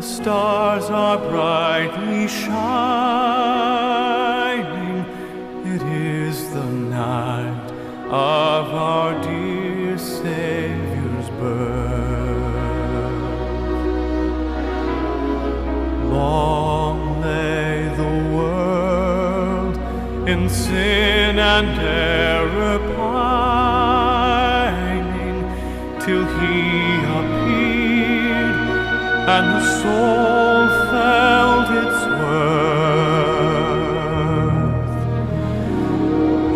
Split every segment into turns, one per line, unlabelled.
stars are brightly shining. It is the night of our dear Savior's birth. Long lay the world in sin and error pining, till He appeared and the soul felt its worth.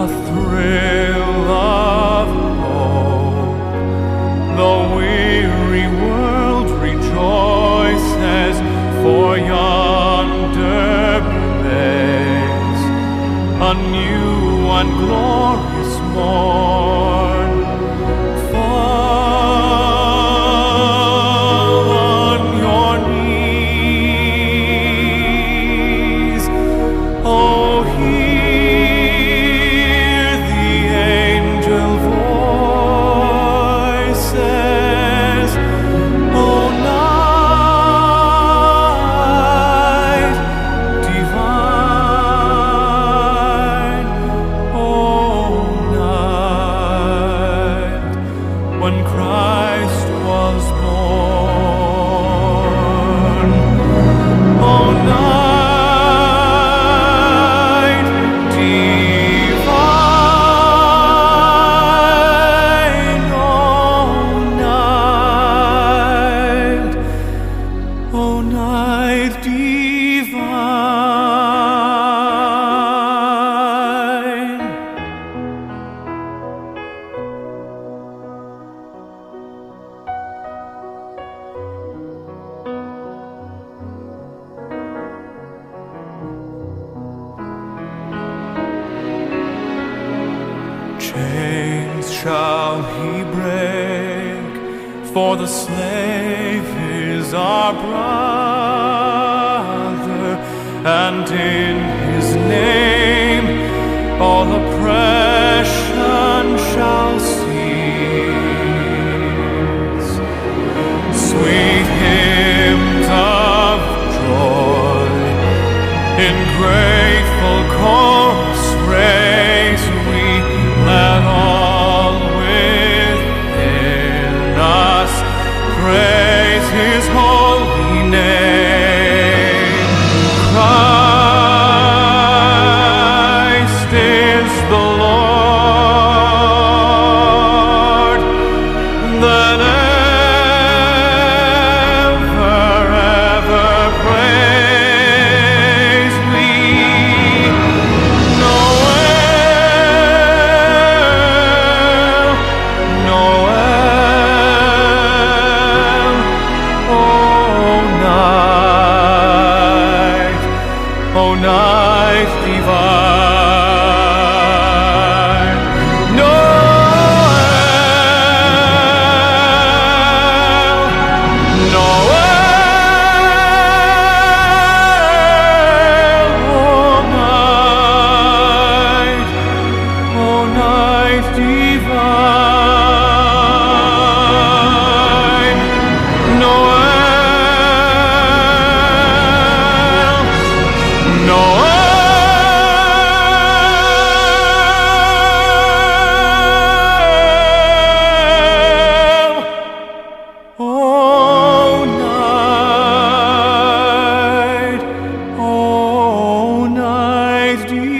A thrill of hope, the weary world rejoices, for yonder breaks a new and glorious morn. Fall on your knees, oh, hear the angel voices, oh, night divine, oh, night when Christ was born, oh, night divine, oh, night divine. Chains shall He break, for the slave is our brother, and in His name all oppression shall cease. Sweet hymns of joy in grateful chorus raise we, let all within us praise His holy name. Christ is the Lord, then ever praise we. Noel, Noel, oh, night divine. Noel, Noel, oh, night divine. Noel, Noel, oh, night divine.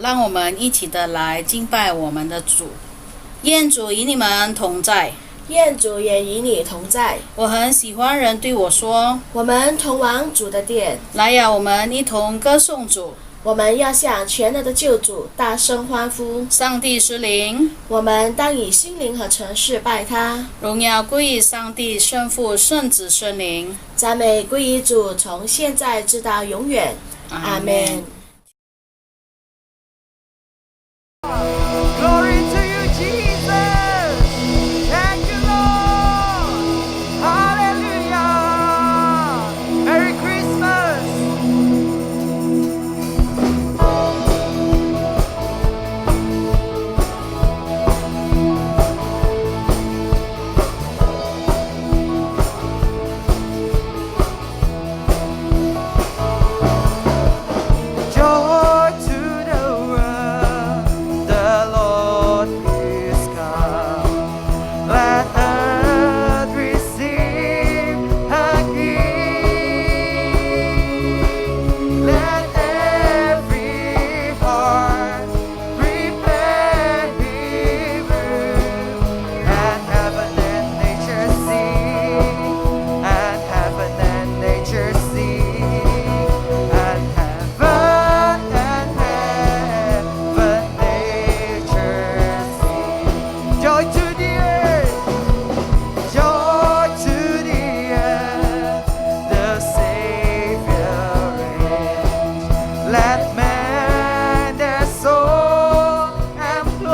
让我们一起的来敬拜我们的主。愿主与你们同在。
愿主也与你同在。
我很喜欢人对我说：“
我们同往主的殿，
来呀，我们一同歌颂主。”
我们要向全能的救主大声欢呼。
上帝是灵，
我们当以心灵和诚实拜他。
荣耀归于上帝、圣父、圣子、圣灵。
赞美归于主，从现在直到永远。阿门。
Glory to you, Jesus. Thank you, Lord. Hallelujah. Merry Christmas. Joy to the world, the Lord is come. Let earth receive her King. Let every heart prepare Him room, and heaven and nature sing, and heaven and nature sing, and heaven nature sing. Joy to the earth, joy to the earth, the Savior reigns. Let man their soul employ,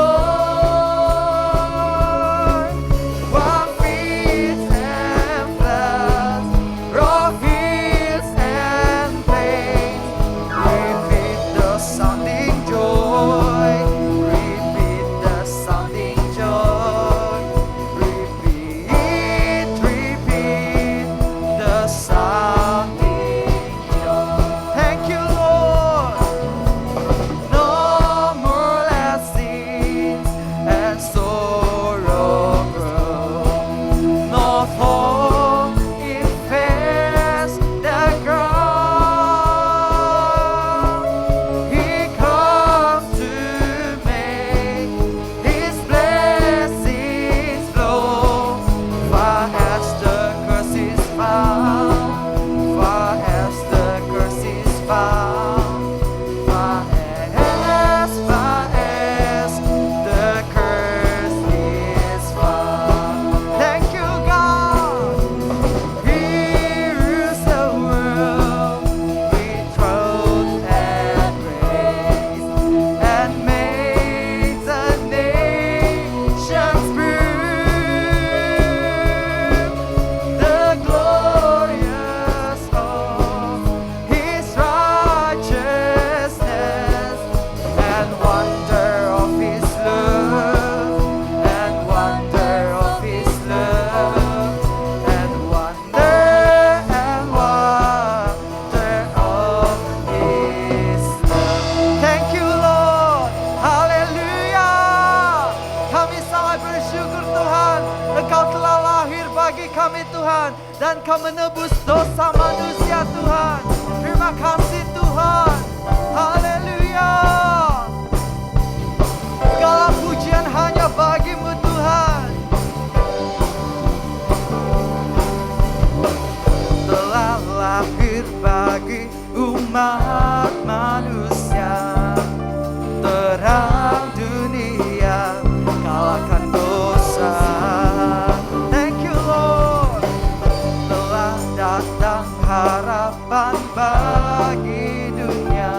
while fields and floods, raw fields and plains, repeat the sounding joy, repeat the sounding joy, repeat the sounding joy. Thank you, Lord. No more last sins and sorrow grow. Not home infest the ground. He comes to make His blessings flow. Far as the curse is found, far as the curse is found, far as the curse is found. Thank you, God. He rules the world with truth and grace, and makes the nations prove the glorious of His righteousness, and wonder of His love, and wonder of His love, and wonder of His love. Thank you, Lord. Haleluya. Kami sangat bersyukur Tuhan, Engkau telah lahir bagi kami Tuhan, dan Kau menebus dosa manusia Tuhan. Terima kasih Tuhan. Haleluya. Segala pujian hanya bagi-Mu Tuhan. Telah lahir bagi umat manusia, terang dunia, kalahkan dosa. Thank you, Lord. Telah datang harapan bagi dunia,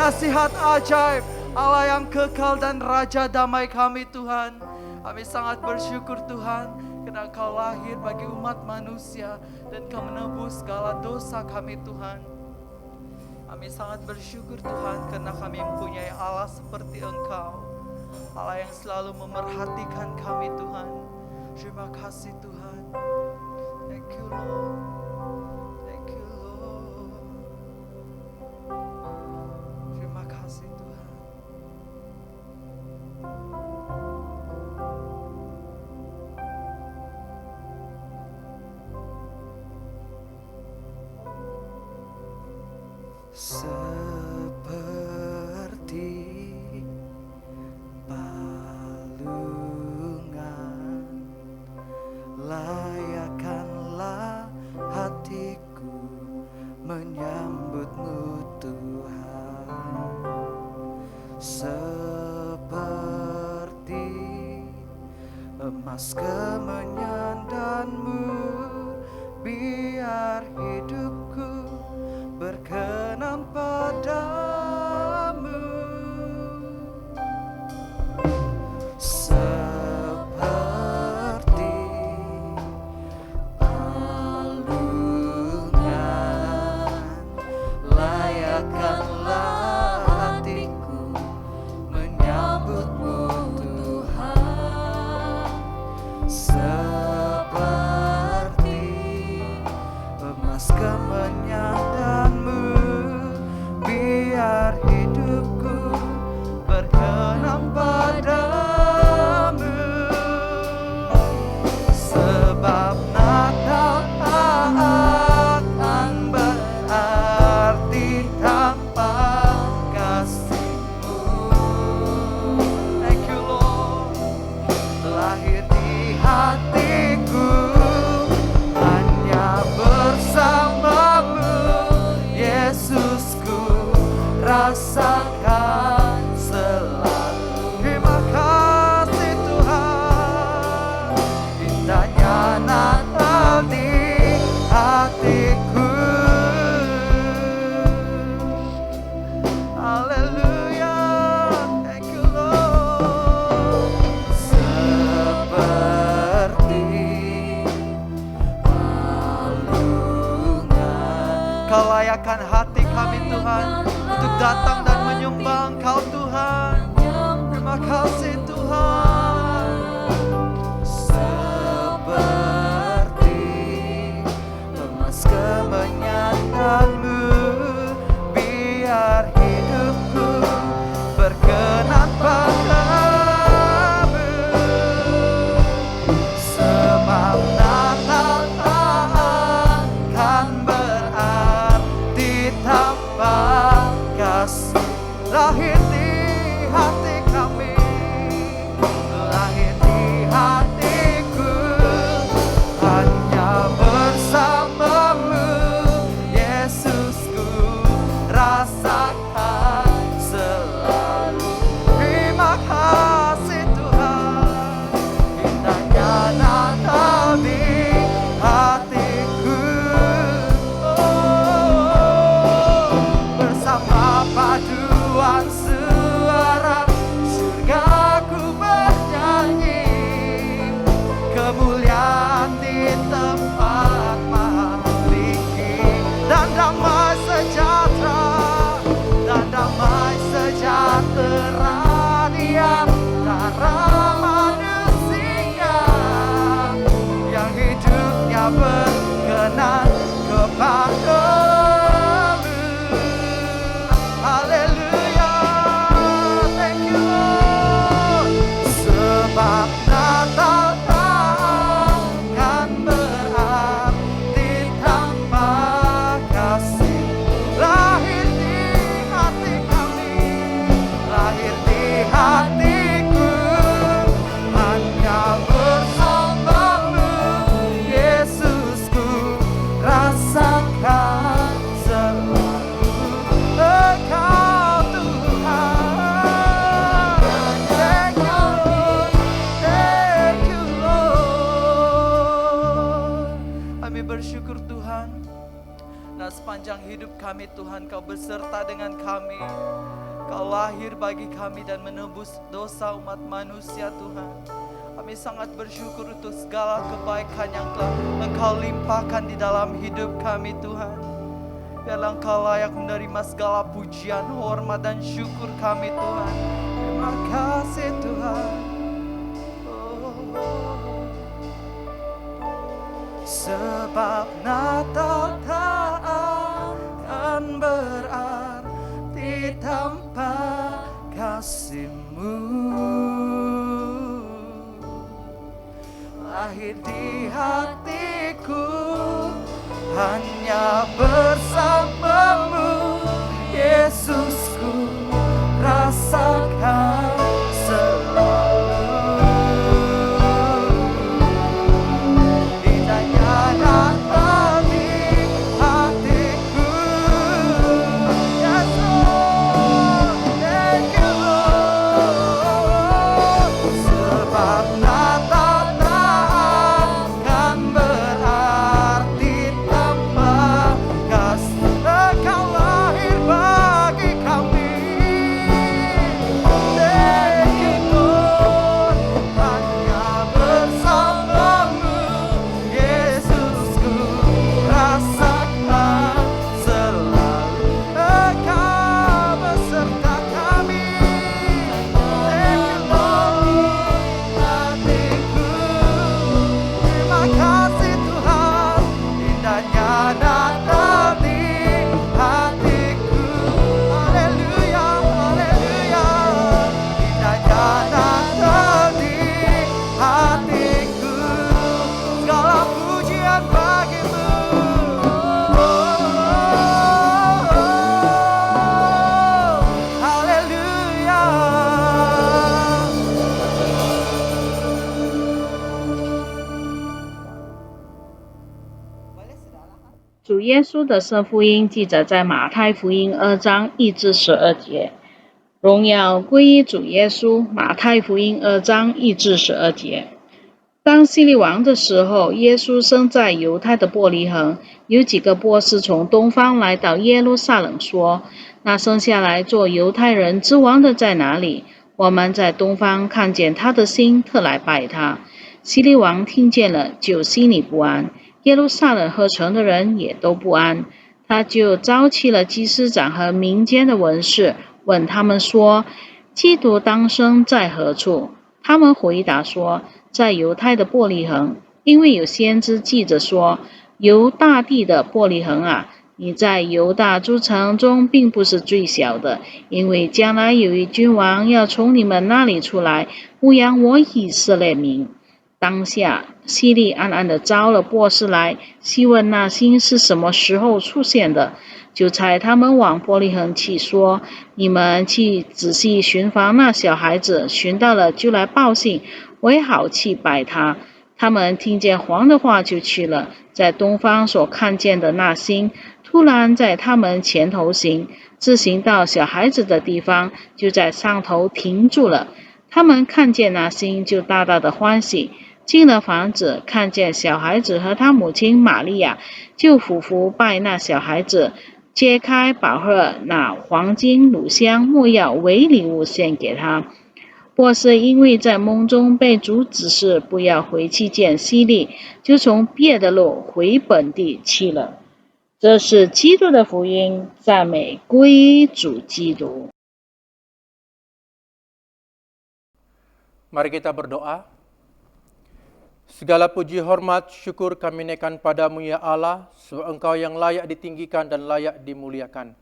nasihat ajaib, Allah yang kekal dan Raja damai kami Tuhan. Kami sangat bersyukur Tuhan, karena Kau lahir bagi umat manusia dan Kau menebus segala dosa kami Tuhan. Kami sangat bersyukur Tuhan, karena kami mempunyai Allah seperti Engkau, Allah yang selalu memerhatikan kami Tuhan. Terima kasih Tuhan. Thank you Lord. Thank you Lord. Terima kasih Tuhan. Seperti palungan, layakkanlah hatiku menyambutmu Tuhan. Seperti emas kemenyandanmu, biar hidupku berkenan padamu. Seperti palungan, layakkanlah hatiku menyambutmu Tuhan. Seperti emas kemenyandanmu, biar hidupku berkenan padamu. Sebab Natal akan berarti tanpa kasih-Mu. Thank you Lord. Lahir di hatiku hanya bersamamu, Yesusku, rasakan selalu. Terima kasih Tuhan, indahnya Natal di hatiku. Haleluya, thank you Lord. Seperti palungan, Kau layakkan hati kami Tuhan untuk datang dan menyembah Engkau Tuhan. Terima kasih Tuhan. Seperti emas kemenyandanmu, biar hidupku berkenan padamu. Sebab Natal akan berarti tanpa kasih. Lahir di hati kami, lahir di hatiku hanya bersamamu, Yesusku, rasakan selalu. Terima kasih Tuhan, indahnya Natal di hatiku. Bersama paduan suara surgaku bernyanyi, kemuliaan di tempat maha tinggi, dan damai sejahtera, dan damai sejahtera di antara manusia yang hidupnya berkenan kepadamu. Haleluya, thank you Lord. Sebab Natal akan berarti tanpa kasih. Lahir di hati kami, lahir di hatiku hanya bersamamu, Yesusku, rasakan selalu Engkau Tuhan. Thank you Lord, thank you Lord. Kami bersyukur Tuhan, Nah, sepanjang hidup kami Tuhan, Kau beserta dengan kami. Kau lahir bagi kami dan menebus dosa umat manusia Tuhan. Kami sangat bersyukur untuk segala kebaikan yang telah Engkau limpahkan di dalam hidup kami Tuhan. Biarlah Engkau layak menerima segala pujian, hormat dan syukur kami Tuhan. Terima kasih Tuhan. Sebab Natal tak akan berarti tanpa kasih-Mu. Lahir di hatiku hanya bersama-Mu, Yesusku, rasakan selalu.
主耶稣的圣福音记载在马太福音2章1至12节。荣耀归于主耶稣。马太福音2章1至12节。当希律王的时候，耶稣生在犹太的伯利恒。有几个博士从东方来到耶路撒冷，说：那生下来做犹太人之王的在哪里？我们在东方看见他的星，特来拜他。希律王听见了，就心里不安。耶路撒冷和城的人也都不安。他就召集了祭司长和民间的文士，问他们说：基督当生在何处？他们回答说：在犹太的伯利恒，因为有先知记着说：犹大地的伯利恒啊，你在犹大诸城中并不是最小的，因为将来有一君王要从你们那里出来，牧养我以色列民。当下希律暗暗地招了博士来，细问那星是什么时候出现的，就差他们往伯利恒去，说：你们去仔细寻访那小孩子，寻到了就来报信，我也好去拜他。他们听见王的话就去了，在东方所看见的那星突然在他们前头行，自行到小孩子的地方，就在上头停住了。他们看见那星，就大大的欢喜。进了房子，看见小孩子和他母亲玛利亚，就俯伏拜那小孩子，揭开宝盒，拿黄金、乳香、没药为礼物献给他。博士因为在梦中被主指示不要回去见希律，就从别的路回本地去了。这是基督的福音，赞美归主基督。
Mari kita berdoa. Segala puji, hormat, syukur kami naikkan padamu ya Allah, sebab Engkau yang layak ditinggikan dan layak dimuliakan.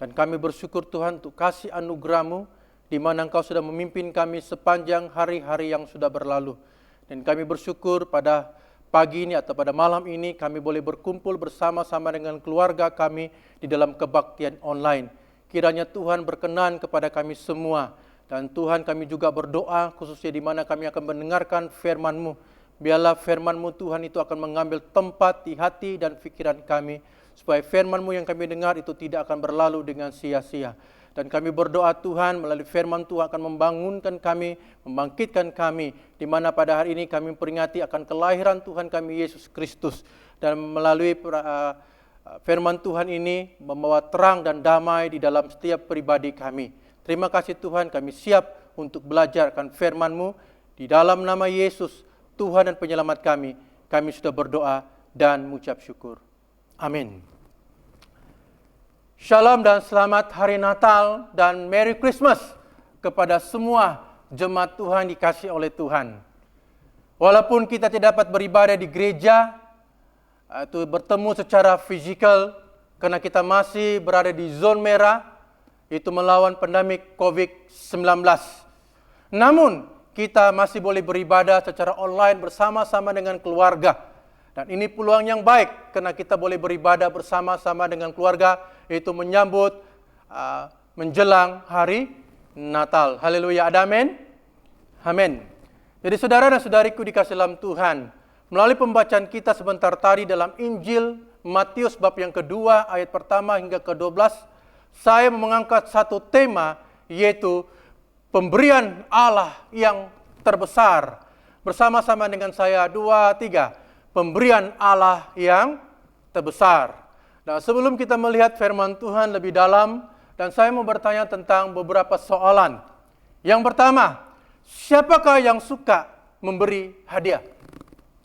Dan kami bersyukur Tuhan untuk kasih anugerah-Mu, di mana Engkau sudah memimpin kami sepanjang hari-hari yang sudah berlalu. Dan kami bersyukur pada pagi ini atau pada malam ini kami boleh berkumpul bersama-sama dengan keluarga kami di dalam kebaktian online. Kiranya Tuhan berkenan kepada kami semua. Dan Tuhan kami juga berdoa khususnya di mana kami akan mendengarkan firman-Mu. Biarlah firman-Mu Tuhan itu akan mengambil tempat di hati dan pikiran kami, supaya firman-Mu yang kami dengar itu tidak akan berlalu dengan sia-sia. Dan kami berdoa Tuhan melalui firman Tuhan akan membangunkan kami, membangkitkan kami, di mana pada hari ini kami memperingati akan kelahiran Tuhan kami Yesus Kristus. Dan melalui firman Tuhan ini membawa terang dan damai di dalam setiap pribadi kami. Terima kasih Tuhan, kami siap untuk belajar akan firman-Mu. Di dalam nama Yesus, Tuhan dan Penyelamat kami sudah berdoa dan mengucap syukur. Amin. Shalom dan selamat Hari Natal dan Merry Christmas kepada semua jemaat Tuhan dikasihi oleh Tuhan. Walaupun kita tidak dapat beribadah di gereja, atau bertemu secara fisikal karena kita masih berada di zon merah, itu melawan pandemik COVID-19. Namun, kita masih boleh beribadah secara online bersama-sama dengan keluarga. Dan ini peluang yang baik karena kita boleh beribadah bersama-sama dengan keluarga, yaitu menyambut menjelang hari Natal. Haleluya, ada amin? Amin. Jadi saudara dan saudariku dikasihi dalam Tuhan, melalui pembacaan kita sebentar tadi dalam Injil Matius bab yang kedua ayat pertama hingga ke-12, saya mengangkat satu tema, yaitu pemberian Allah yang terbesar. Bersama-sama dengan saya, 2, 3. Pemberian Allah yang terbesar. Nah, sebelum kita melihat firman Tuhan lebih dalam, dan saya mau bertanya tentang beberapa soalan. Yang pertama, siapakah yang suka memberi hadiah?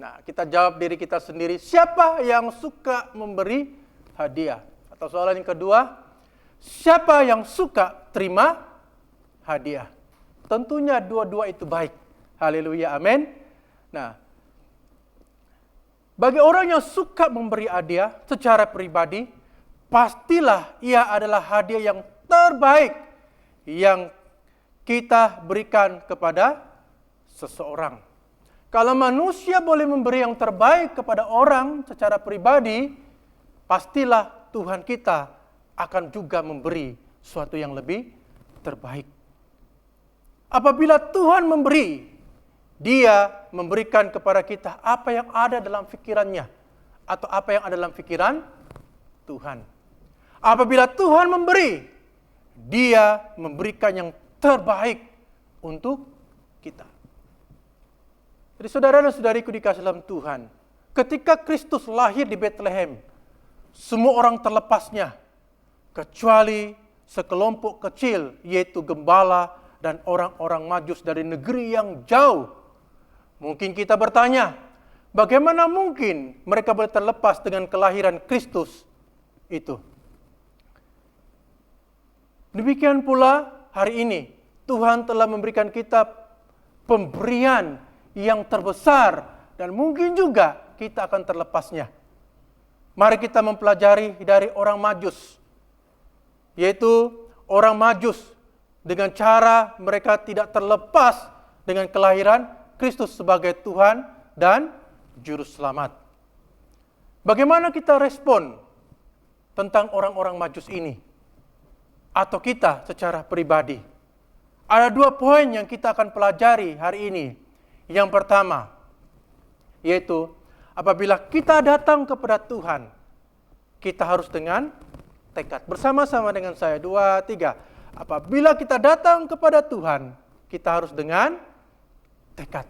Nah, kita jawab diri kita sendiri, siapa yang suka memberi hadiah? Atau soalan yang kedua, siapa yang suka terima hadiah? Tentunya dua-dua itu baik. Haleluya, amin. Nah, bagi orang yang suka memberi hadiah secara pribadi, pastilah ia adalah hadiah yang terbaik yang kita berikan kepada seseorang. Kalau manusia boleh memberi yang terbaik kepada orang secara pribadi, pastilah Tuhan kita akan juga memberi sesuatu yang lebih terbaik. Apabila Tuhan memberi, Dia memberikan kepada kita apa yang ada dalam pikirannya atau apa yang ada dalam pikiran Tuhan. Apabila Tuhan memberi, Dia memberikan yang terbaik untuk kita. Jadi saudara dan saudariku dikasihi dalam Tuhan, ketika Kristus lahir di Bethlehem, semua orang terlepasnya, kecuali sekelompok kecil, yaitu gembala dan orang-orang Majus dari negeri yang jauh. Mungkin kita bertanya, bagaimana mungkin mereka boleh terlepas dengan kelahiran Kristus itu? Demikian pula hari ini, Tuhan telah memberikan kita pemberian yang terbesar dan mungkin juga kita akan terlepasnya. Mari kita mempelajari dari orang Majus, yaitu orang Majus dengan cara mereka tidak terlepas dengan kelahiran Kristus sebagai Tuhan dan Juru Selamat. Bagaimana kita respon tentang orang-orang Majus ini? Atau kita secara pribadi? Ada 2 poin yang kita akan pelajari hari ini. Yang pertama, yaitu apabila kita datang kepada Tuhan, kita harus dengan tekad. Bersama-sama dengan saya, 2, 3. Apabila kita datang kepada Tuhan, kita harus dengan tekad.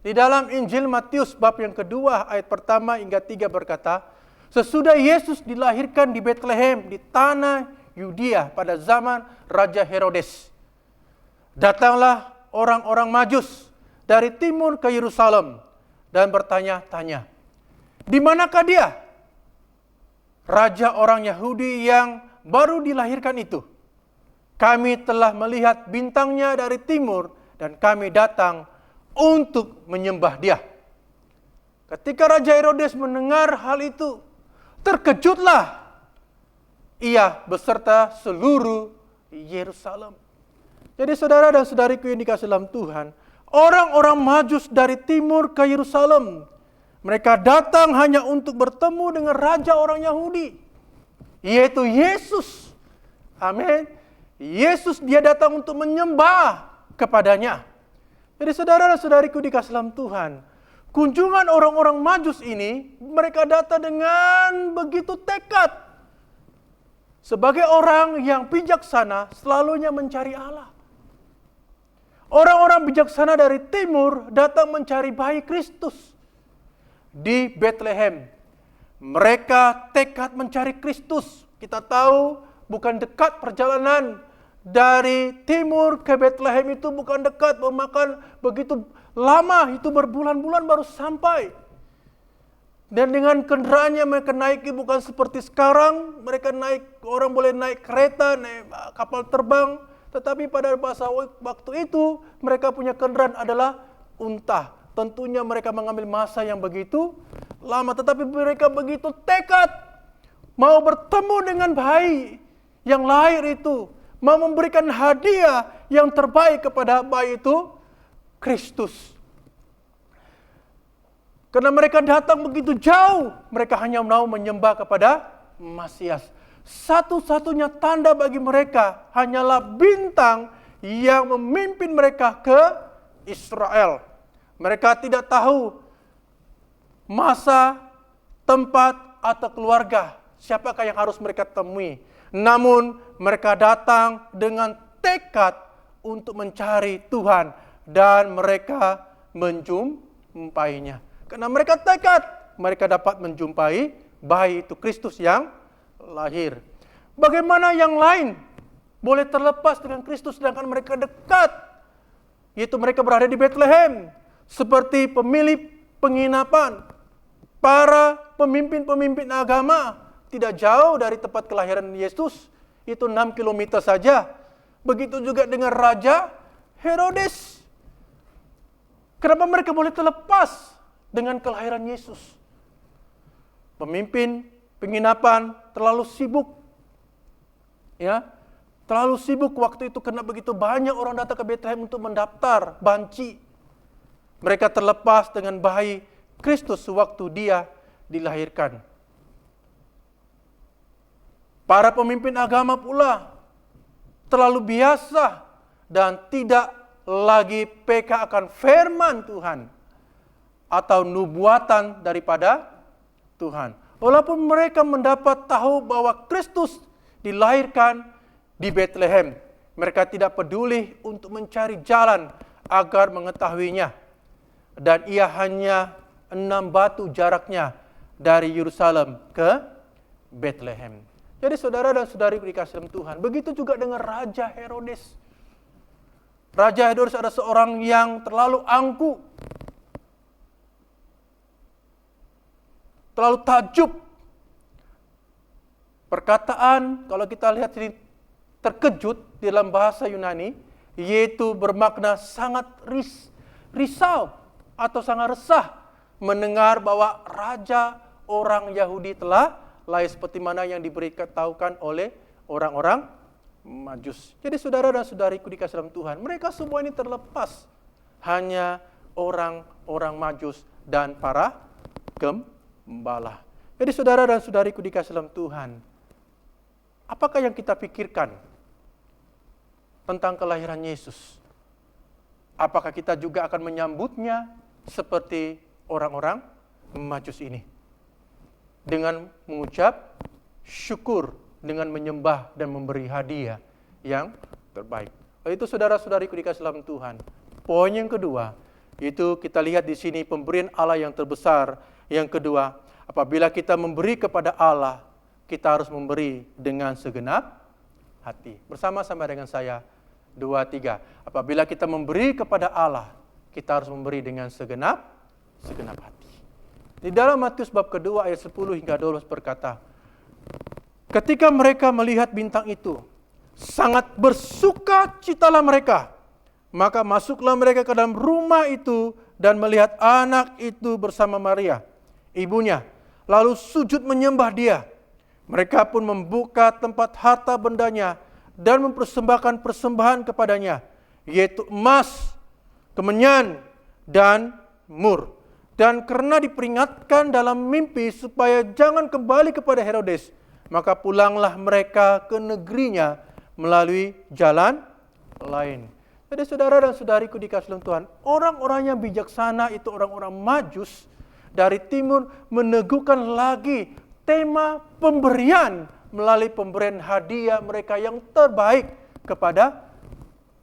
Di dalam Injil Matius bab yang kedua ayat pertama hingga 3 berkata, sesudah Yesus dilahirkan di Bethlehem di tanah Yudea pada zaman Raja Herodes, datanglah orang-orang Majus dari timur ke Yerusalem dan bertanya-tanya, di manakah dia? Raja orang Yahudi yang baru dilahirkan itu. Kami telah melihat bintangnya dari timur dan kami datang untuk menyembah dia. Ketika Raja Herodes mendengar hal itu, terkejutlah ia beserta seluruh Yerusalem. Jadi saudara dan saudariku yang dikasihi dalam Tuhan, orang-orang Majus dari timur ke Yerusalem, mereka datang hanya untuk bertemu dengan Raja orang Yahudi, yaitu Yesus. Amin. Yesus, dia datang untuk menyembah kepadanya. Jadi saudara dan saudariku dikasihi dalam Tuhan, kunjungan orang-orang Majus ini, mereka datang dengan begitu tekad. Sebagai orang yang bijaksana, selalunya mencari Allah. Orang-orang bijaksana dari timur datang mencari bayi Kristus di Bethlehem. Mereka tekad mencari Kristus. Kita tahu bukan dekat perjalanan dari timur ke Bethlehem itu, bukan dekat, memakan begitu lama, itu berbulan-bulan baru sampai. Dan dengan kendaraannya mereka naiki bukan seperti sekarang, mereka naik, orang boleh naik kereta, naik kapal terbang, tetapi pada masa waktu itu mereka punya kendaraan adalah unta. Tentunya mereka mengambil masa yang begitu lama, tetapi mereka begitu tekad mau bertemu dengan bayi yang lahir itu, mau memberikan hadiah yang terbaik kepada bayi itu, Kristus. Karena mereka datang begitu jauh, mereka hanya mau menyembah kepada Masias. Satu-satunya tanda bagi mereka hanyalah bintang yang memimpin mereka ke Israel. Mereka tidak tahu masa, tempat, atau keluarga. Siapakah yang harus mereka temui. Namun mereka datang dengan tekad untuk mencari Tuhan. Dan mereka menjumpainya. Karena mereka tekad, mereka dapat menjumpai bayi itu Kristus yang lahir. Bagaimana yang lain boleh terlepas dengan Kristus sedangkan mereka dekat? Yaitu mereka berada di Bethlehem. Seperti pemilik penginapan, para pemimpin-pemimpin agama tidak jauh dari tempat kelahiran Yesus, itu 6 km saja. Begitu juga dengan Raja Herodes. Kenapa mereka boleh terlepas dengan kelahiran Yesus? Pemimpin penginapan terlalu sibuk, ya, terlalu sibuk waktu itu karena begitu banyak orang datang ke Bethlehem untuk mendaftar banci. Mereka terlepas dengan bayi Kristus sewaktu dia dilahirkan. Para pemimpin agama pula terlalu biasa dan tidak lagi peka akan firman Tuhan atau nubuatan daripada Tuhan. Walaupun mereka mendapat tahu bahwa Kristus dilahirkan di Bethlehem, mereka tidak peduli untuk mencari jalan agar mengetahuinya. Dan ia hanya 6 batu jaraknya dari Yerusalem ke Bethlehem. Jadi saudara dan saudari dikasih dalam Tuhan, begitu juga dengan Raja Herodes. Raja Herodes adalah seorang yang terlalu angkuh, terlalu takjub. Perkataan, kalau kita lihat ini terkejut di dalam bahasa Yunani, yaitu bermakna sangat risau atau sangat resah mendengar bahwa raja orang Yahudi telah lahir seperti mana yang diberitahukan oleh orang-orang Majus. Jadi saudara dan saudariku dikasih dalam Tuhan, mereka semua ini terlepas hanya orang-orang Majus dan para gembala. Jadi saudara dan saudariku dikasih dalam Tuhan, apakah yang kita pikirkan tentang kelahiran Yesus? Apakah kita juga akan menyambutnya seperti orang-orang Majus ini? Dengan mengucap syukur, dengan menyembah dan memberi hadiah yang terbaik. Itu saudara-saudariku dikasih dalam Tuhan. Poin yang kedua, itu kita lihat di sini pemberian Allah yang terbesar. Yang kedua, apabila kita memberi kepada Allah, kita harus memberi dengan segenap hati. Bersama-sama dengan saya, 2, 3. Apabila kita memberi kepada Allah, kita harus memberi dengan segenap hati. Di dalam Matius bab kedua ayat 10 hingga 12 berkata, ketika mereka melihat bintang itu, sangat bersukacitalah mereka. Maka masuklah mereka ke dalam rumah itu dan melihat anak itu bersama Maria, ibunya, lalu sujud menyembah dia. Mereka pun membuka tempat harta bendanya dan mempersembahkan persembahan kepadanya, yaitu emas, kemenyan, dan mur. Dan karena diperingatkan dalam mimpi supaya jangan kembali kepada Herodes, maka pulanglah mereka ke negerinya melalui jalan lain. Jadi saudara dan saudariku dikasih Tuhan, orang-orang yang bijaksana itu orang-orang Majus dari timur meneguhkan lagi tema pemberian melalui pemberian hadiah mereka yang terbaik kepada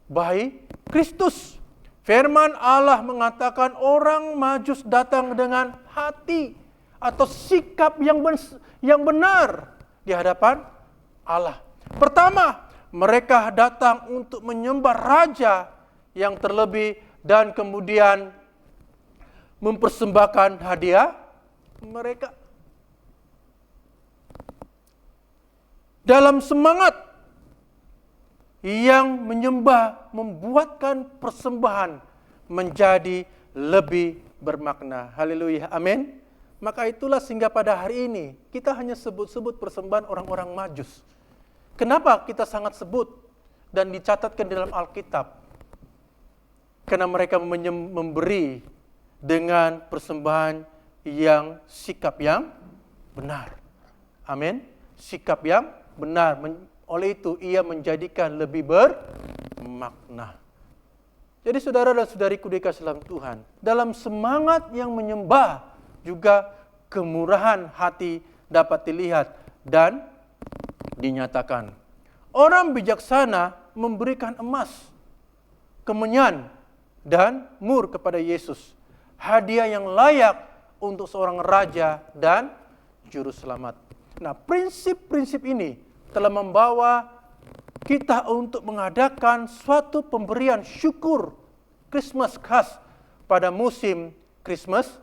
bayi Kristus. Firman Allah mengatakan orang Majus datang dengan hati atau sikap yang benar di hadapan Allah. Pertama, mereka datang untuk menyembah raja yang terlebih dan kemudian mempersembahkan hadiah mereka. Dalam semangat yang menyembah membuatkan persembahan menjadi lebih bermakna. Haleluya, amin. Maka itulah sehingga pada hari ini kita hanya sebut-sebut persembahan orang-orang Majus. Kenapa kita sangat sebut dan dicatatkan dalam Alkitab? Karena mereka memberi dengan persembahan yang sikap yang benar. Amin. Sikap yang benar. Oleh itu ia menjadikan lebih bermakna. Jadi saudara dan saudariku dikasih dalam Tuhan, dalam semangat yang menyembah juga kemurahan hati dapat dilihat dan dinyatakan. Orang bijaksana memberikan emas, kemenyan, dan mur kepada Yesus. Hadiah yang layak untuk seorang raja dan juru selamat. Nah, prinsip-prinsip ini telah membawa kita untuk mengadakan suatu pemberian syukur Christmas khas pada musim Christmas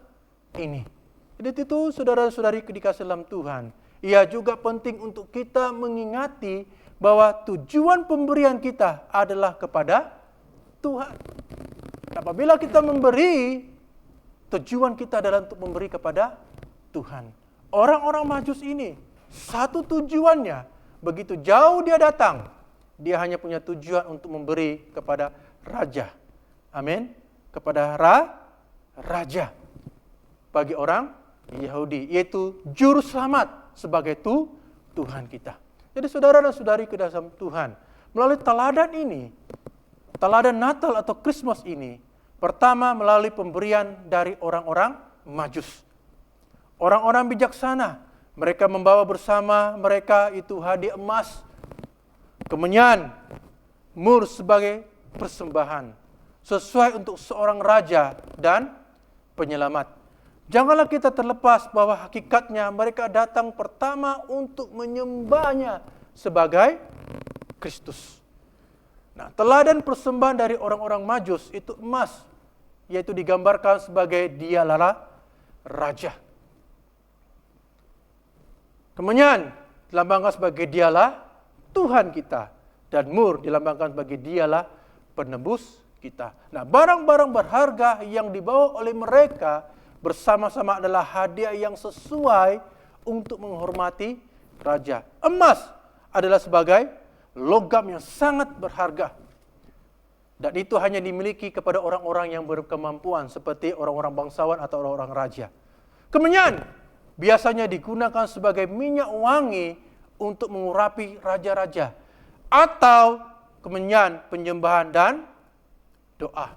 ini. Jadi itu saudara-saudari dikasih dalam Tuhan. Ia juga penting untuk kita mengingati bahwa tujuan pemberian kita adalah kepada Tuhan. Apabila kita memberi, tujuan kita adalah untuk memberi kepada Tuhan. Orang-orang Majus ini, satu tujuannya, begitu jauh dia datang, dia hanya punya tujuan untuk memberi kepada raja. Amin. Kepada raja. Bagi orang Yahudi, yaitu juru selamat sebagai Tuhan kita. Jadi saudara dan saudari ke dalam Tuhan, melalui teladan ini, teladan Natal atau Christmas ini, pertama melalui pemberian dari orang-orang Majus. Orang-orang bijaksana, mereka membawa bersama mereka itu hadiah emas, kemenyan, mur sebagai persembahan, sesuai untuk seorang raja dan penyelamat. Janganlah kita terlepas bahwa hakikatnya mereka datang pertama untuk menyembahnya sebagai Kristus. Nah, teladan persembahan dari orang-orang Majus itu emas, yaitu digambarkan sebagai dialah raja. Kemenyan dilambangkan sebagai dialah Tuhan kita. Dan mur dilambangkan sebagai dialah penebus kita. Nah, barang-barang berharga yang dibawa oleh mereka bersama-sama adalah hadiah yang sesuai untuk menghormati raja. Emas adalah sebagai logam yang sangat berharga. Dan itu hanya dimiliki kepada orang-orang yang berkemampuan seperti orang-orang bangsawan atau orang-orang raja. Kemenyan biasanya digunakan sebagai minyak wangi untuk mengurapi raja-raja atau kemenyan penyembahan dan doa.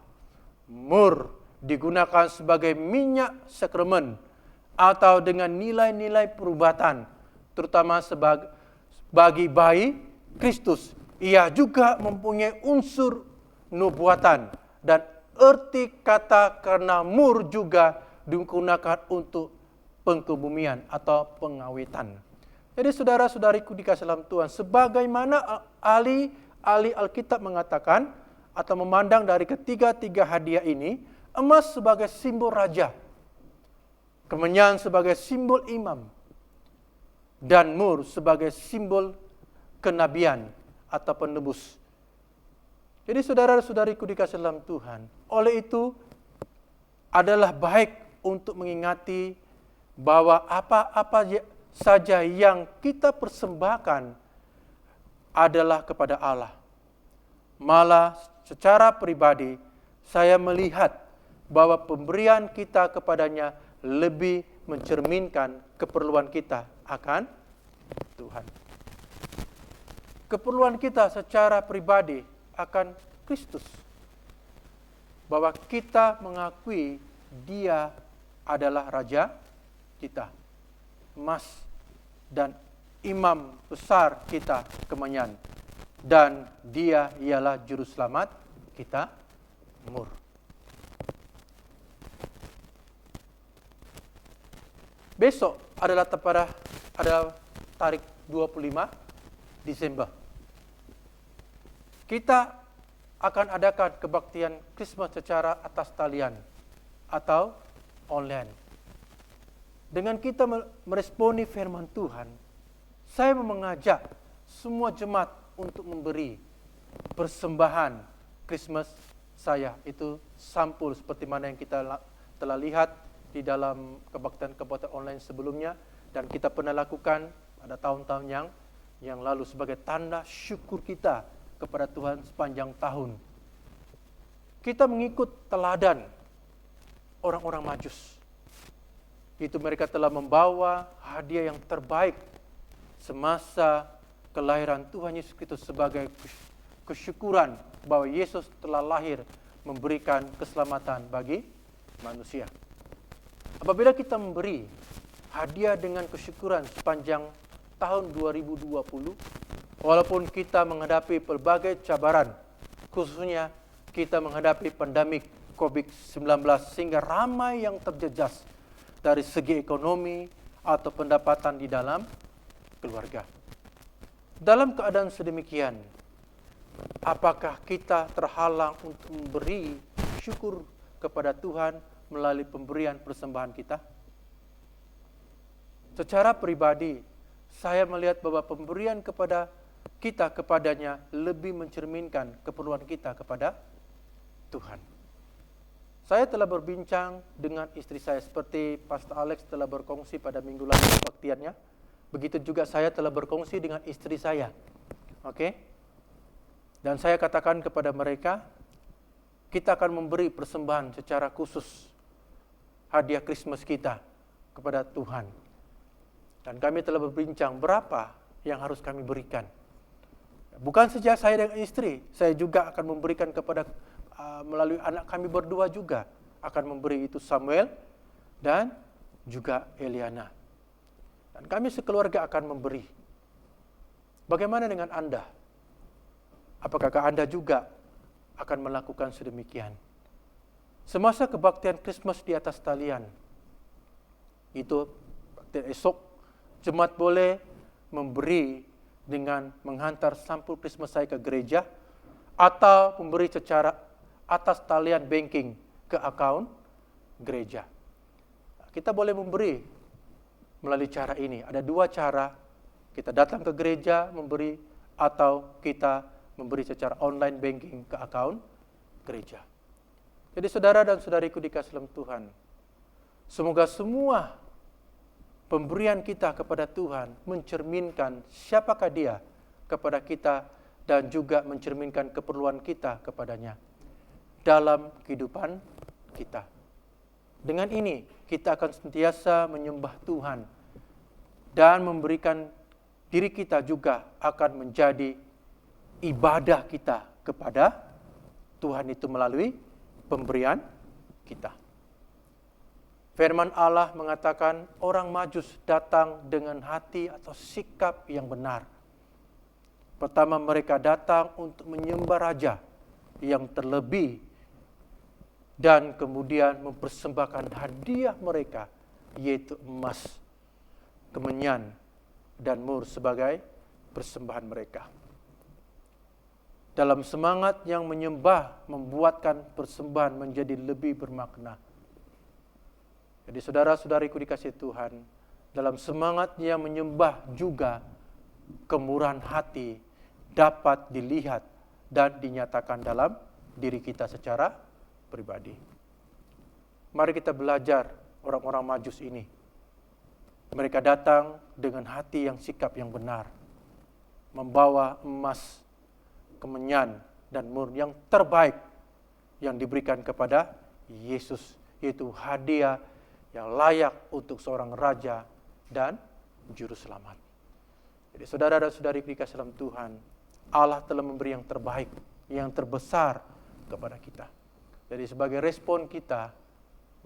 Mur digunakan sebagai minyak sakramen atau dengan nilai-nilai perubatan, terutama bagi bayi Kristus. Ia juga mempunyai unsur nubuatan dan erti kata karena mur juga digunakan untuk pengkebumian atau pengawetan. Jadi saudara-saudariku dikasih dalam Tuhan, sebagaimana ahli Alkitab mengatakan atau memandang dari ketiga-tiga hadiah ini, emas sebagai simbol raja, kemenyan sebagai simbol imam, dan mur sebagai simbol kenabian atau penebus. Jadi saudara-saudariku dikasih dalam Tuhan, oleh itu adalah baik untuk mengingati bahwa apa-apa saja yang kita persembahkan adalah kepada Allah. Malah secara pribadi saya melihat bahwa pemberian kita kepadanya lebih mencerminkan keperluan kita akan Tuhan. Keperluan kita secara pribadi akan Kristus. Bahwa kita mengakui Dia adalah Raja kita, emas dan imam besar kita kemenyan. Dan Dia ialah juru selamat kita, mur. besok adalah tarik 25 Desember. Kita akan adakan kebaktian Christmas secara atas talian atau online. Dengan kita meresponi firman Tuhan, saya mengajak semua jemaat untuk memberi persembahan Christmas saya. Itu sampul seperti mana yang kita telah lihat di dalam kebaktian-kebaktian online sebelumnya, dan kita pernah lakukan pada tahun-tahun yang lalu sebagai tanda syukur kita kepada Tuhan sepanjang tahun. Kita mengikut teladan orang-orang Majus. Itu mereka telah membawa hadiah yang terbaik semasa kelahiran Tuhan Yesus Kristus sebagai kesyukuran bahwa Yesus telah lahir memberikan keselamatan bagi manusia. Apabila kita memberi hadiah dengan kesyukuran sepanjang tahun 2020, walaupun kita menghadapi berbagai cabaran, khususnya kita menghadapi pandemik COVID-19 sehingga ramai yang terjejas dari segi ekonomi atau pendapatan di dalam keluarga. Dalam keadaan sedemikian, apakah kita terhalang untuk memberi syukur kepada Tuhan melalui pemberian persembahan kita? Secara pribadi, saya melihat bahwa pemberian kepada kita kepadanya lebih mencerminkan keperluan kita kepada Tuhan. Saya telah berbincang dengan istri saya seperti Pastor Alex telah berkongsi pada minggu lalu kebaktiannya. Begitu juga saya telah berkongsi dengan istri saya. Oke? Dan saya katakan kepada mereka, kita akan memberi persembahan secara khusus hadiah Christmas kita kepada Tuhan. Dan kami telah berbincang berapa yang harus kami berikan. Bukan saja saya dengan istri, saya juga akan memberikan kepada melalui anak kami berdua juga akan memberi, itu Samuel dan juga Eliana. Dan kami sekeluarga akan memberi. Bagaimana dengan Anda? Apakah Anda juga akan melakukan sedemikian? Semasa kebaktian Christmas di atas talian, itu esok jemaat boleh memberi dengan menghantar sampul Christmas saya ke gereja atau memberi secara atas talian banking ke akaun gereja. Kita boleh memberi melalui cara ini. Ada dua cara, kita datang ke gereja memberi atau kita memberi secara online banking ke akaun gereja. Jadi saudara dan saudariku dikasihi dalam Tuhan, semoga semua pemberian kita kepada Tuhan mencerminkan siapakah Dia kepada kita dan juga mencerminkan keperluan kita kepadanya dalam kehidupan kita. Dengan ini, kita akan sentiasa menyembah Tuhan dan memberikan diri kita juga akan menjadi ibadah kita kepada Tuhan itu melalui pemberian kita. Firman Allah mengatakan orang Majus datang dengan hati atau sikap yang benar. Pertama, mereka datang untuk menyembah Raja yang terlebih dan kemudian mempersembahkan hadiah mereka, yaitu emas, kemenyan, dan mur sebagai persembahan mereka. Dalam semangat yang menyembah, membuatkan persembahan menjadi lebih bermakna. Jadi saudara-saudariku dikasihi Tuhan, dalam semangat yang menyembah juga kemurahan hati dapat dilihat dan dinyatakan dalam diri kita secara pribadi. Mari kita belajar orang-orang Majus ini. Mereka datang dengan hati yang sikap yang benar, membawa emas, kemenyan, dan mur yang terbaik yang diberikan kepada Yesus, yaitu hadiah yang layak untuk seorang raja dan juru selamat. Jadi saudara dan saudari dikasihi dalam Tuhan, Allah telah memberi yang terbaik, yang terbesar kepada kita. Jadi sebagai respon kita,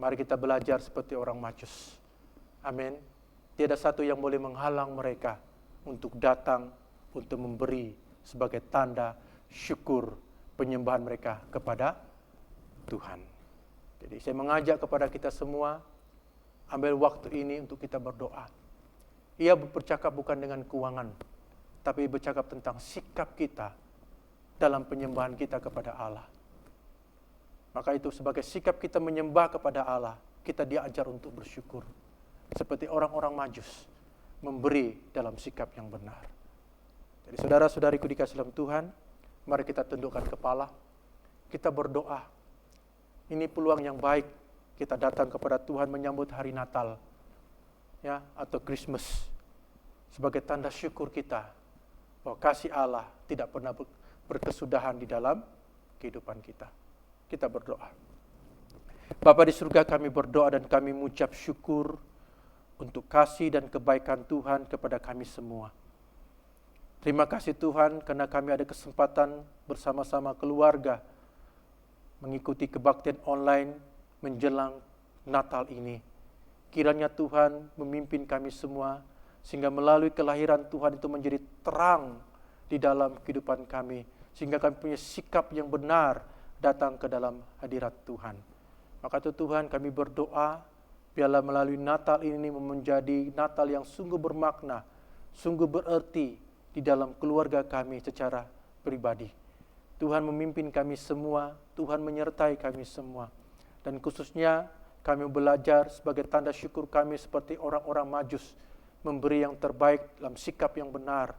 mari kita belajar seperti orang Majus. Amin. Tiada satu yang boleh menghalang mereka untuk datang, untuk memberi sebagai tanda syukur penyembahan mereka kepada Tuhan. Jadi saya mengajak kepada kita semua, ambil waktu ini untuk kita berdoa. Ia bercakap bukan dengan keuangan, tapi bercakap tentang sikap kita dalam penyembahan kita kepada Allah. Maka itu sebagai sikap kita menyembah kepada Allah, kita diajar untuk bersyukur. Seperti orang-orang Majus, memberi dalam sikap yang benar. Jadi saudara-saudariku dikasih dalam Tuhan, mari kita tundukkan kepala, kita berdoa. Ini peluang yang baik kita datang kepada Tuhan menyambut hari Natal, ya, atau Christmas, sebagai tanda syukur kita bahwa kasih Allah tidak pernah berkesudahan di dalam kehidupan kita. Kita berdoa. Bapa di surga, kami berdoa dan kami mengucap syukur untuk kasih dan kebaikan Tuhan kepada kami semua. Terima kasih Tuhan karena kami ada kesempatan bersama-sama keluarga mengikuti kebaktian online menjelang Natal ini. Kiranya Tuhan memimpin kami semua sehingga melalui kelahiran Tuhan itu menjadi terang di dalam kehidupan kami, sehingga kami punya sikap yang benar datang ke dalam hadirat Tuhan. Maka itu Tuhan, kami berdoa biarlah melalui Natal ini menjadi Natal yang sungguh bermakna, sungguh berarti di dalam keluarga kami secara pribadi. Tuhan memimpin kami semua, Tuhan menyertai kami semua. Dan khususnya kami belajar sebagai tanda syukur kami seperti orang-orang Majus, memberi yang terbaik dalam sikap yang benar.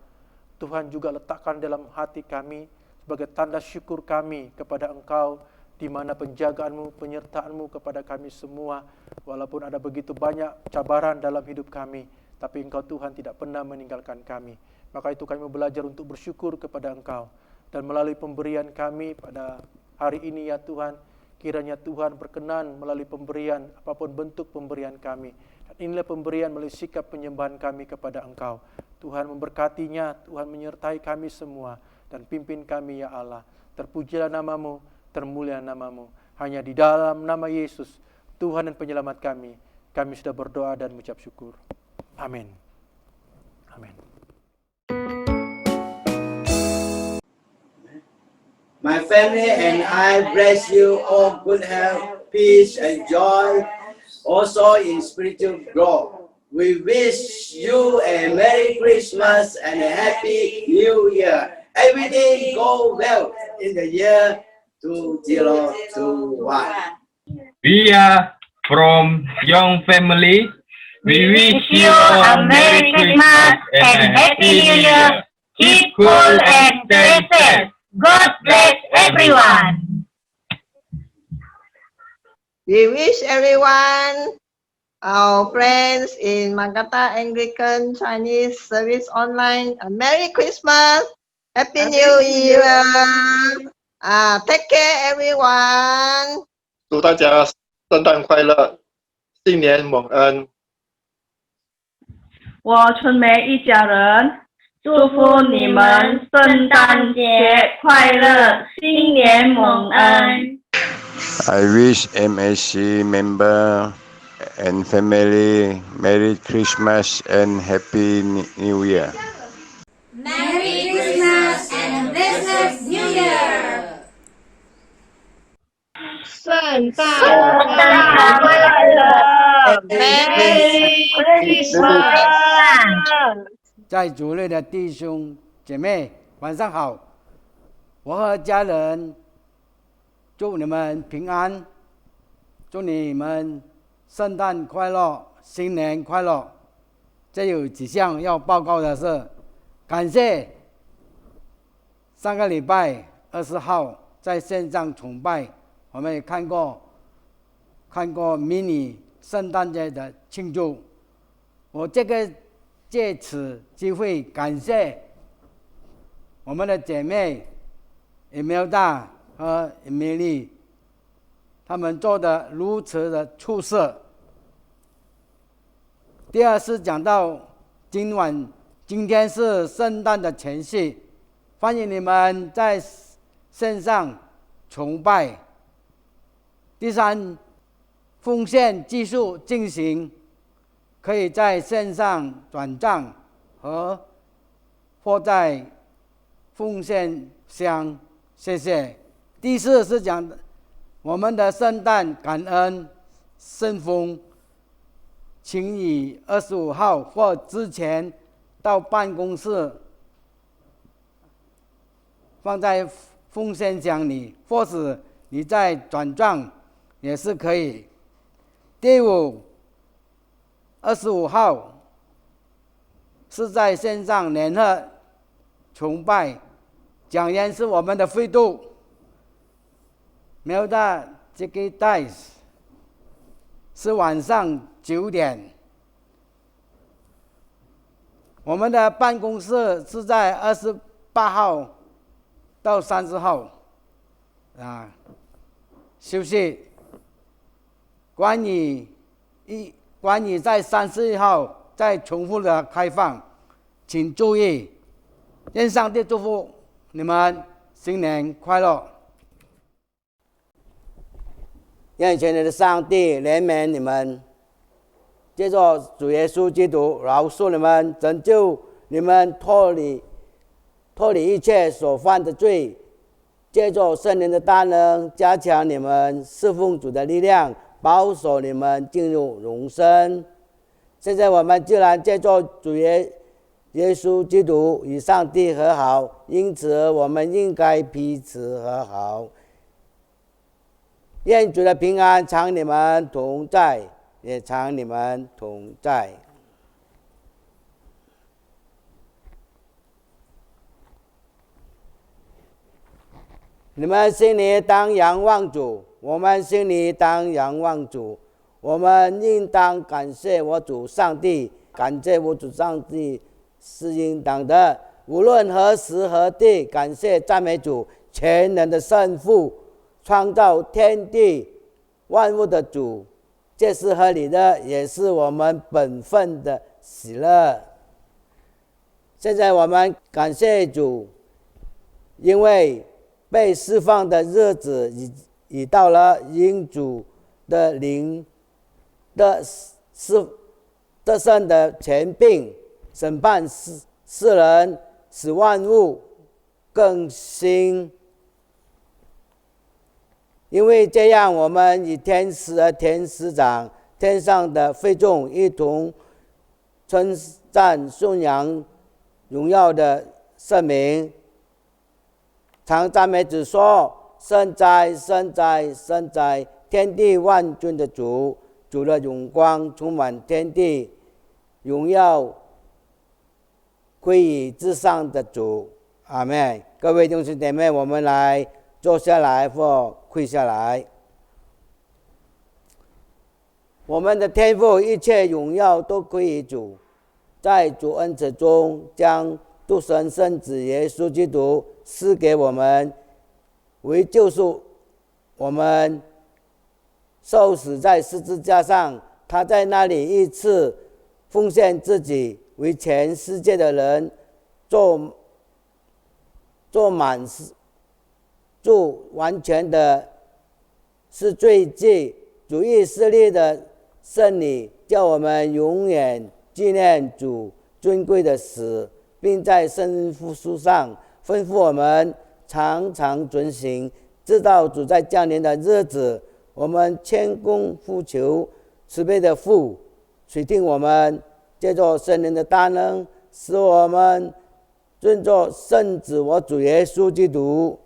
Tuhan juga letakkan dalam hati kami sebagai tanda syukur kami kepada Engkau, di mana penjagaanmu, penyertaanmu kepada kami semua. Walaupun ada begitu banyak cabaran dalam hidup kami, tapi Engkau Tuhan tidak pernah meninggalkan kami. Maka itu kami belajar untuk bersyukur kepada Engkau. Dan melalui pemberian kami pada hari ini ya Tuhan, kiranya Tuhan berkenan melalui pemberian, apapun bentuk pemberian kami. Dan inilah pemberian melalui sikap penyembahan kami kepada Engkau. Tuhan memberkatinya, Tuhan menyertai kami semua. Dan pimpin kami ya Allah. Terpujilah nama-Mu, termulia nama-Mu. Hanya di dalam nama Yesus, Tuhan dan penyelamat kami, kami sudah berdoa dan mengucap syukur. Amin. Amin.
My family and I bless you all good health, peace, and joy, also in spiritual growth. We wish you a Merry Christmas and a Happy New Year. Everything go well in the year 2021.
We are from Young Family. We wish you a Merry Christmas and a Happy New Year. Keep cool and stay safe. God bless everyone.
We wish everyone, our friends in Mangata Anglican Chinese Service Online, a Merry Christmas, Happy New Year. Take care, everyone.
祝大家圣诞快乐，新年蒙恩。
我春梅一家人祝福你们圣诞节快乐，新年蒙恩。
I wish MAC member and family Merry Christmas and Happy New Year.
Merry Christmas and a blessed New Year.
圣诞快乐 ，Merry Christmas。
在主内的弟兄姐妹，晚上好！我和家人祝你们平安，祝你们圣诞快乐，新年快乐。这有几项要报告的是，感谢上个礼拜20号在线上崇拜，我们也看过迷你圣诞节的庆祝。我借此机会感谢我们的姐妹Imelda和Emily，他们做的如此的出色。第二是讲到今天是圣诞的前夕，欢迎你们在线上崇拜。第三，奉献继续进行，可以在线上转账或在奉献箱，谢谢。第四是讲我们的圣诞感恩圣风，请以25号或之前到办公室放在奉献箱里，或是你再转账也是可以。第五，25号是在线上联合崇拜，讲员是我们的会度 Melda Jigitais， 是晚上9点。我们的办公室是在28号到30号休息。关于在31号再重复的开放，请注意。愿上帝祝福你们新年快乐。
愿全能的上帝怜悯你们，借着主耶稣基督饶恕你们，拯救你们脱离一切所犯的罪，借着圣灵的大能加强你们侍奉主的力量，保守你们进入永生。现在我们既然借着主耶稣基督与上帝和好，因此我们应该彼此和好。愿主的平安常你们同在，也常你们同在。你们心里当仰望主，我们心里当仰望主。我们应当感谢我主上帝，感谢我主上帝是应当的。无论何时何地，感谢赞美主，全能的圣父，创造天地万物的主，这是合理的，也是我们本分的喜乐。现在我们感谢主，因为被释放的日子已到了，因主的灵的胜的权柄审判世人，使万物更新。因为这样，我们与天使和天使长、天上的会众一同称赞颂扬荣耀的圣名，常赞美主说：圣哉，圣哉，圣哉！天地万军的主，主的荣光充满天地，荣耀归于至上的主。阿们。各位弟兄姐妹，我们来坐下来或跪下来。我们的天父，一切荣耀都归于主，在主恩慈中将独生圣子耶稣基督赐给我们，为救赎我们，受死在十字架上。他在那里一次奉献自己，为全世界的人做完全的是罪祭。主以色列的圣礼，叫我们永远纪念主尊贵的死，并在圣父书上吩咐我们常常遵行，直到主在降临的日子。我们谦恭呼求慈悲的父，垂听我们，借着圣灵的大能，使我们遵照圣子我主耶稣基督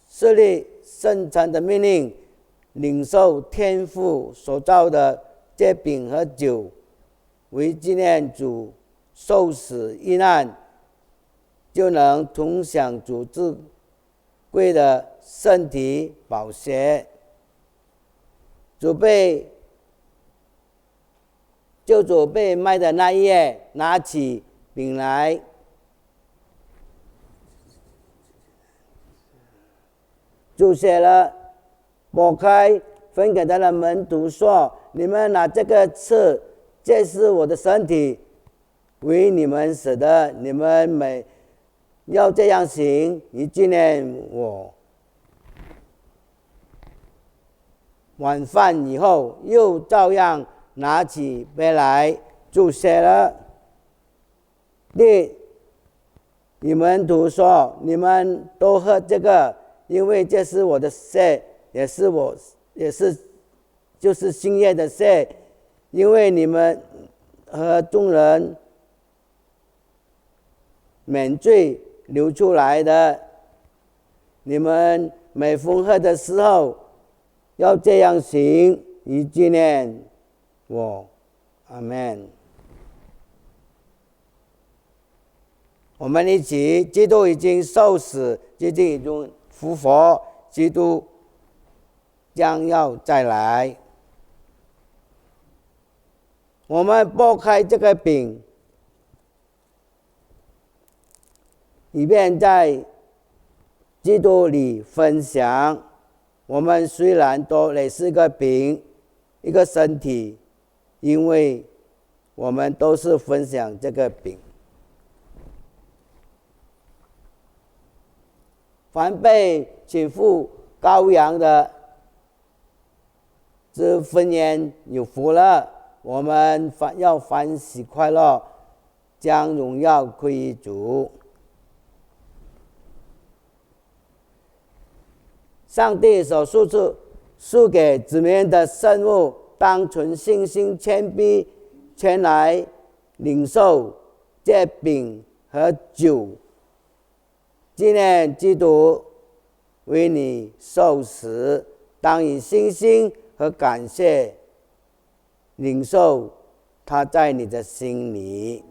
设立圣餐的命令，领受天父所造的这饼和酒，为纪念主受死遇难，就能同享主至贵的身体宝血。主被卖的那一夜，拿起饼来，注谢了，擘开，分给他的门徒说：你们拿这个吃，这是我的身体，为你们死的，你们每要这样行，以纪念我。晚饭以后，又照样拿起杯来，注谢了，对你们徒说：你们都喝这个，因为这是我的血，就是新约的血，因为你们和众人免罪流出来的，你们每逢喝的时候要这样行，以纪念我。阿们。我们一起，基督已经受死，基督已经复活，基督将要再来。我们剥开这个饼，以便在基督里分享。我们虽然都类似一个饼，一个身体，因为我们都是分享这个饼。凡被请赴羔羊的之婚宴有福了。我们要欢喜快乐，将荣耀归于主。上帝所赐给子民的圣物，当存信心谦卑前来领受这饼和酒，纪念基督为你受死，当以信心和感谢领受他在你的心里。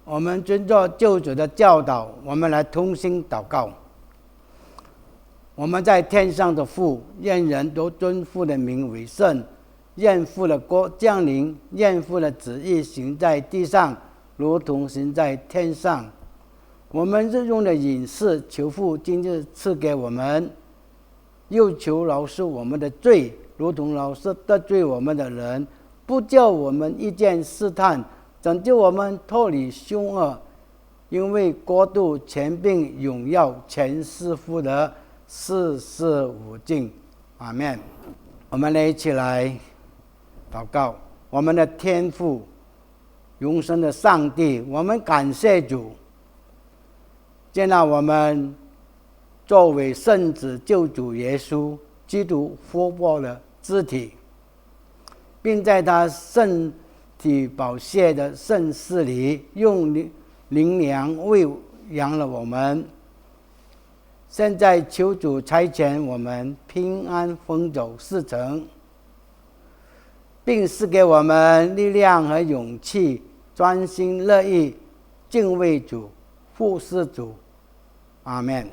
我们遵照救主的教导，我们来同心祷告。我们在天上的父，愿人都尊父的名为圣，愿父的国降临，愿父的旨意行在地上，如同行在天上。我们日用的饮食，求父今日赐给我们，又求饶恕我们的罪，如同饶恕得罪我们的人，不叫我们遇见试探，拯救我们脱离凶恶，因为国度、权柄、荣耀全是父的，世世无尽。阿们。我们一起来祷告。我们的天父，永生的上帝，我们感谢主，接纳我们作为圣子救主耶稣基督复活的肢体，并在他圣体宝血的圣事里，用灵粮喂养了我们。现在求主差遣我们平安奔走四程，并赐给我们力量和勇气，专心乐意敬畏主、服侍主。阿们。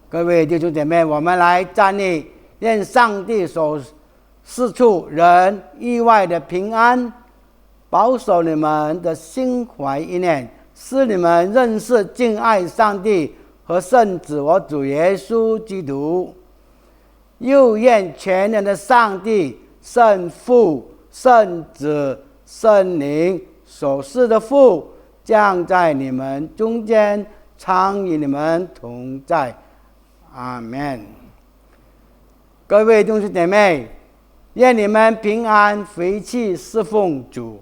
各位弟兄姐妹，我们来站立，愿上帝所四处人意外的平安，保守你们的心怀意念，使你们认识敬爱上帝和圣子我主耶稣基督。又愿全能的上帝、圣父、圣子、圣灵所赐的福降在你们中间，常与你们同在。阿们。各位弟兄姐妹，愿你们平安回去侍奉主，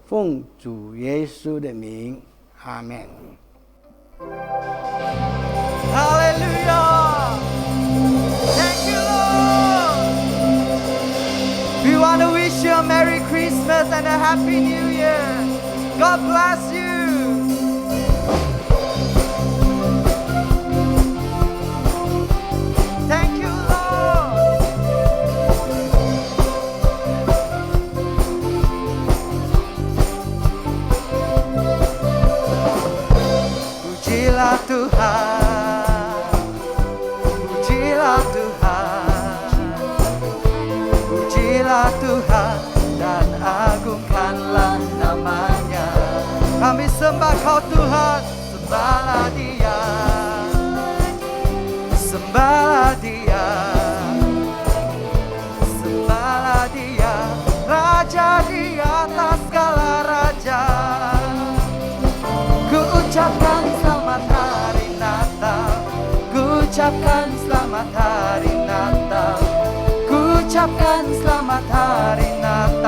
奉主耶稣的名。阿们。
Hallelujah! Thank you, Lord. We want to wish you a Merry Christmas and a Happy New Year. God bless you. Thank you, Lord. Pujilah Tuhan, pujilah Tuhan, pujilah Tuhan dan agungkanlah namanya. Kami sembah Kau Tuhan, sembahlah Dia, sembahlah Dia, sembah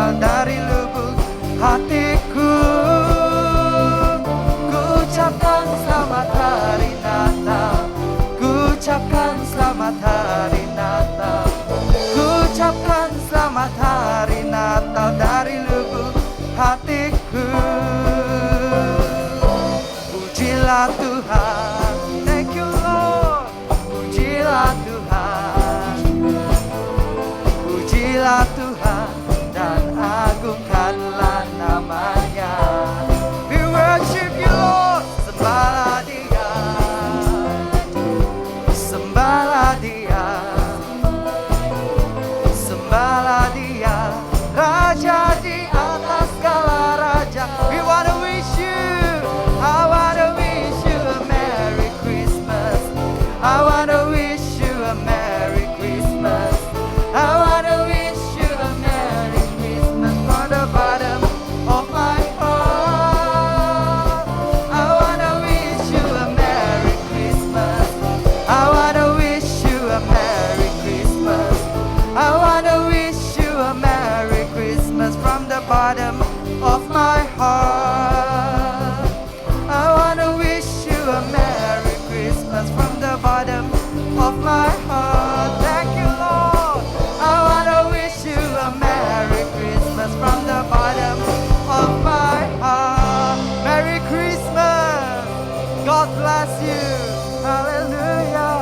Natal dari lubuk hatiku. Ku ucapkan selamat hari Natal, ku ucapkan selamat hari Natal, ku ucapkan selamat hari Natal dari lubuk hatiku. Pujilah Tuhan, thank you Lord. Pujilah Tuhan, pujilah Tuhan dan agungkanlah namanya. We worship you Lord, sembahlah Dia, sembahlah Dia, sembahlah Dia, Raja di atas segala raja. We wanna wish you, I wanna wish you a Merry Christmas. I wanna wish you a Merry Christmas. I wanna wish you a Merry Christmas from the bottom of my heart. I wanna wish you a Merry Christmas. I wanna wish you a Merry Christmas. I wanna wish you a Merry Christmas from the bottom of my heart. I wanna wish you a Merry Christmas from the bottom of my heart. Thank you, Lord. I wanna wish you a Merry Christmas from the bottom of my heart. Merry Christmas. God bless you. Hallelujah.